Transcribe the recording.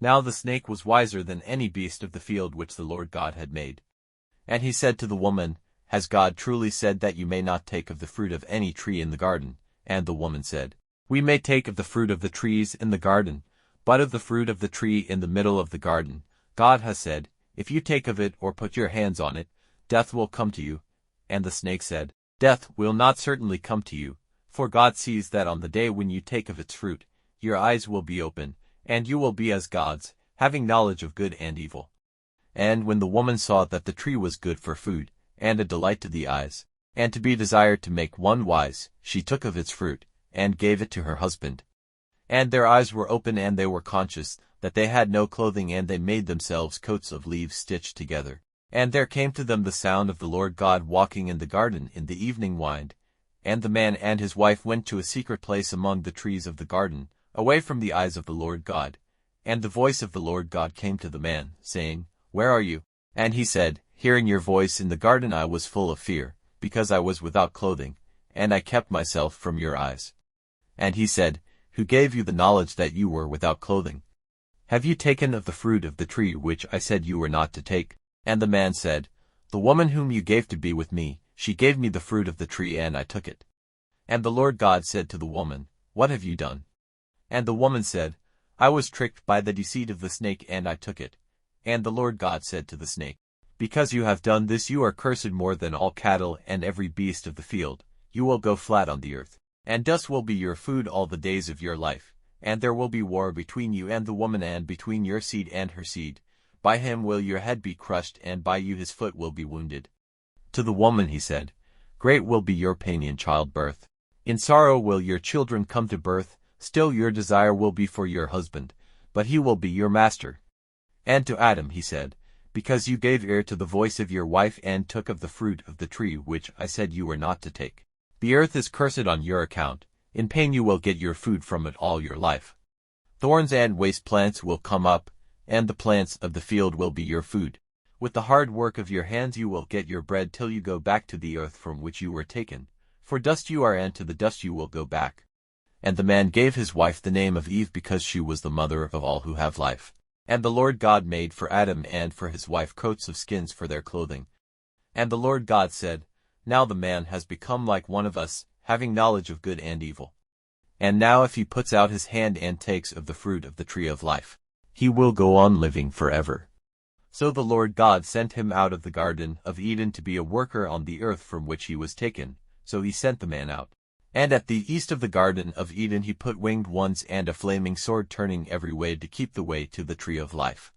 Now the snake was wiser than any beast of the field which the Lord God had made. And he said to the woman, Has God truly said that you may not take of the fruit of any tree in the garden? And the woman said, We may take of the fruit of the trees in the garden, but of the fruit of the tree in the middle of the garden, God has said, If you take of it or put your hands on it, death will come to you. And the snake said, Death will not certainly come to you, for God sees that on the day when you take of its fruit, your eyes will be open, and you will be as gods, having knowledge of good and evil. And when the woman saw that the tree was good for food, and a delight to the eyes, and to be desired to make one wise, she took of its fruit, and gave it to her husband. And their eyes were open, and they were conscious that they had no clothing, and they made themselves coats of leaves stitched together. And there came to them the sound of the Lord God walking in the garden in the evening wind. And the man and his wife went to a secret place among the trees of the garden, away from the eyes of the Lord God. And the voice of the Lord God came to the man, saying, Where are you? And he said, Hearing your voice in the garden I was full of fear, because I was without clothing, and I kept myself from your eyes. And he said, Who gave you the knowledge that you were without clothing? Have you taken of the fruit of the tree which I said you were not to take? And the man said, The woman whom you gave to be with me, she gave me the fruit of the tree, and I took it. And the Lord God said to the woman, What have you done? And the woman said, I was tricked by the deceit of the snake, and I took it. And the Lord God said to the snake, Because you have done this, you are cursed more than all cattle and every beast of the field. You will go flat on the earth, and dust will be your food all the days of your life. And there will be war between you and the woman, and between your seed and her seed. By him will your head be crushed, and by you his foot will be wounded. To the woman he said, Great will be your pain in childbirth. In sorrow will your children come to birth. Still your desire will be for your husband, but he will be your master. And to Adam he said, Because you gave ear to the voice of your wife, and took of the fruit of the tree which I said you were not to take, the earth is cursed on your account. In pain you will get your food from it all your life. Thorns and waste plants will come up, and the plants of the field will be your food. With the hard work of your hands you will get your bread till you go back to the earth from which you were taken. For dust you are, and to the dust you will go back. And the man gave his wife the name of Eve, because she was the mother of all who have life. And the Lord God made for Adam and for his wife coats of skins for their clothing. And the Lord God said, Now the man has become like one of us, having knowledge of good and evil. And now if he puts out his hand and takes of the fruit of the tree of life, he will go on living forever. So the Lord God sent him out of the Garden of Eden to be a worker on the earth from which he was taken. So he sent the man out. And at the east of the Garden of Eden he put winged ones and a flaming sword, turning every way to keep the way to the tree of life.